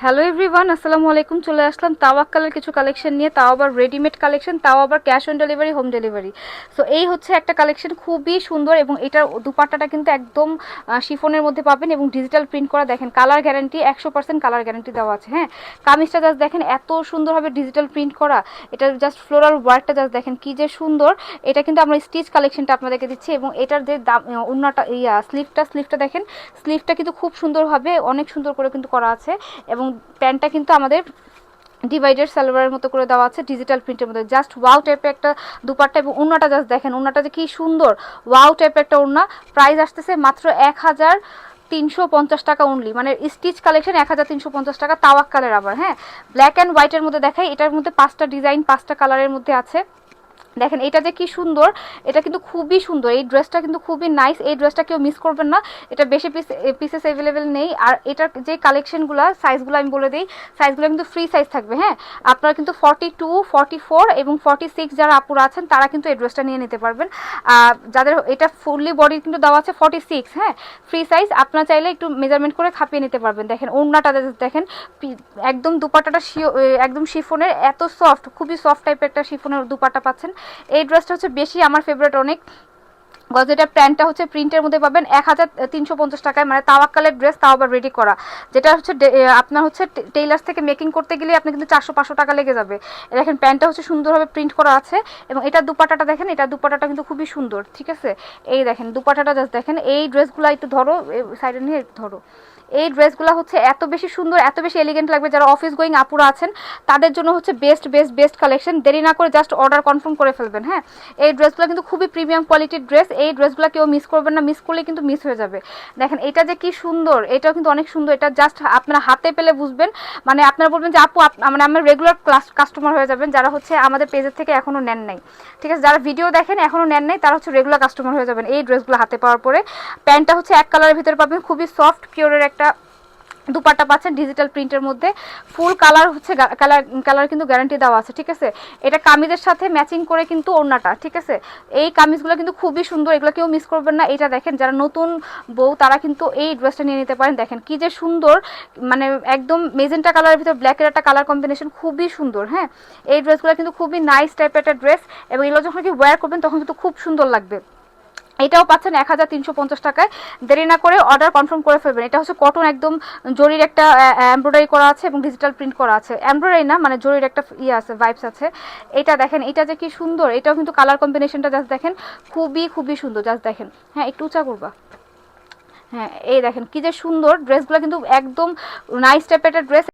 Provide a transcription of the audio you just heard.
Hello everyone, আসসালামু আলাইকুম। চলে আসলাম তাওয়াক্কালের কিছু কালেকশন নিয়ে, তাও আবার রেডিমেড কালেকশন, তাও আবার cash on delivery, home delivery. So এই হচ্ছে একটা কালেকশন, খুবই সুন্দর এবং এটার দুপাট্টাটা কিন্তু একদম শিফনের মধ্যে পাবেন এবং ডিজিটাল প্রিন্ট করা। দেখেন কালার গ্যারান্টি 100% কালার গ্যারান্টি দেওয়া আছে। হ্যাঁ, কামিজটা জাস্ট দেখেন এত সুন্দরভাবে ডিজিটাল প্রিন্ট করা, এটার জাস্ট ফ্লোরাল ওয়ার্কটা জাস্ট দেখেন কি যে সুন্দর। এটা কিন্তু আমরা স্টিচ কালেকশনটা আপনাদেরকে দিচ্ছি এবং এটার যে দাম অন্যটা স্লিভটা দেখেন, স্লিভটা কিন্তু খুব সুন্দরভাবে অনেক সুন্দর করে কিন্তু করা আছে এবং প্যান্টটা কিন্তু আমাদের ডিভাইডার সালোয়ারের মতো করে দেওয়া আছে ডিজিটাল প্রিন্টের মধ্যে। জাস্ট ওয়াও টাইপের একটা দুপাট্টা এবং ওড়নাটা জাস্ট দেখেন, ওড়নাটা যে কি সুন্দর, ওয়াও টাইপের একটা ওড়না। প্রাইস আসতেছে মাত্র 1350 টাকা অনলি, মানে স্টিচ কালেকশন 1350 টাকা, তাওয়াক্কালের। আবার হ্যাঁ, ব্ল্যাক অ্যান্ড হোয়াইটের মধ্যে দেখাই। এটার মধ্যে 5টা ডিজাইন, 5টা কালারের মধ্যে আছে। দেখেন এটা যে কি সুন্দর, এটা কিন্তু খুবই সুন্দর। এই ড্রেসটা কিন্তু খুবই নাইস, এই ড্রেসটা কেউ মিস করবেন না। এটা বেশি পিসেস অ্যাভেলেবেল নেই। আর এটার যে কালেকশনগুলো, সাইজগুলো আমি বলে দিই, সাইজগুলো কিন্তু ফ্রি সাইজ থাকবে। হ্যাঁ, আপনারা কিন্তু 42, 44 এবং 46 যারা আপুরা আছেন তারা কিন্তু এই ড্রেসটা নিয়ে নিতে পারবেন। যাদের এটা ফুললি বডি কিন্তু দেওয়া আছে 46। হ্যাঁ, ফ্রি সাইজ, আপনারা চাইলে একটু মেজারমেন্ট করে খাপিয়ে নিতে পারবেন। দেখেন ওড়নাটা দেখেন, একদম দুপাট্টাটা একদম শিফনের, এত সফট, খুবই সফট টাইপের একটা শিফনের দুপাট্টা পাচ্ছেন। এই ড্রেসটা হচ্ছে বেশি আমার ফেভারিট অনেক। যেটা প্যান্টটা হচ্ছে প্রিন্টের মধ্যে পাবেন 1350 টাকায়, মানে তাওয়াক্কালের ড্রেস, তাও আবার রেডি করা। যেটা হচ্ছে আপনার হচ্ছে টেইলার্স থেকে মেকিং করতে গেলে আপনি কিন্তু 400-500 টাকা লেগে যাবে। দেখেন প্যান্টটা হচ্ছে সুন্দরভাবে প্রিন্ট করা আছে এবং এটা দুপাট্টাটা দেখেন, এটা দুপাট্টাটা কিন্তু খুবই সুন্দর। ঠিক আছে, এই দেখেন দুপাট্টাটা জাস্ট দেখেন। এই ড্রেসগুলো একটু ধরো, সাইডে নিয়ে ধরো। এই ড্রেসগুলো হচ্ছে এত বেশি সুন্দর, এত বেশি এলিগেন্ট লাগবে। যারা অফিস গোয়িং আপুরা আছেন তাদের জন্য হচ্ছে বেস্ট বেস্ট বেস্ট কালেকশন। দেরি না করে জাস্ট অর্ডার কনফার্ম করে ফেলবেন। হ্যাঁ, এই ড্রেসগুলো কিন্তু খুবই প্রিমিয়াম কোয়ালিটির ড্রেস। এই ড্রেসগুলো কেউ মিস করবেন না, মিস করলে কিন্তু মিস হয়ে যাবে। দেখেন এটা যে কি সুন্দর, এটাও কিন্তু অনেক সুন্দর। এটা জাস্ট আপনারা হাতে পেলে বুঝবেন, মানে আপনারা বলবেন যে আপু মানে আমার রেগুলার কাস্টমার হয়ে যাবেন যারা হচ্ছে আমাদের পেজের থেকে এখনও নেন নাই। ঠিক আছে, যারা ভিডিও দেখেন এখনও নেন নাই তারা হচ্ছে রেগুলার কাস্টমার হয়ে যাবেন এই ড্রেসগুলো হাতে পাওয়ার পরে। প্যান্টটা হচ্ছে এক কালারের ভিতরে পাবেন, খুবই সফট পিওরের একটা দুপাট্টা পাচ্ছেন ডিজিটাল প্রিন্টের মধ্যে। ফুল কালার হচ্ছে কালার কিন্তু গ্যারান্টি দেওয়া আছে। ঠিক আছে, এটা কামিজের সাথে ম্যাচিং করে কিন্তু ওড়নাটা। ঠিক আছে, এই কামিজগুলো কিন্তু খুবই সুন্দর, এগুলো কেউ মিস করবেন না। এটা দেখেন, যারা নতুন বউ তারা কিন্তু এই ড্রেসটা নিয়ে নিতে পারেন। দেখেন কি যে সুন্দর, মানে একদম মেজেন্টা কালারের ভিতর ব্ল্যাকের একটা কালার কম্বিনেশন, খুবই সুন্দর। হ্যাঁ, এই ড্রেসগুলো কিন্তু খুবই নাইস টাইপের একটা ড্রেস এবং এগুলো যখন কি ওয়্যার করবেন তখন কিন্তু খুব সুন্দর লাগবে। এটাও পাচ্ছেন 1350 টাকায়। দেরি না করে অর্ডার কনফার্ম করে ফেলবেন। এটা হচ্ছে কটন, একদম জরির একটা এমব্রয়ডারি করা আছে এবং ডিজিটাল প্রিন্ট করা আছে। এমব্রয়ডারি না, মানে জরির একটা ইয়ে আছে, ভাইবস আছে। এটা দেখেন, এটা যে কি সুন্দর, এটাও কিন্তু কালার কম্বিনেশনটা জাস্ট দেখেন, খুবই খুবই সুন্দর। জাস্ট দেখেন, হ্যাঁ একটু উঁচা করবা। হ্যাঁ, এই দেখেন কি যে সুন্দর, ড্রেসগুলো কিন্তু একদম নাইস টাইপের একটা ড্রেস।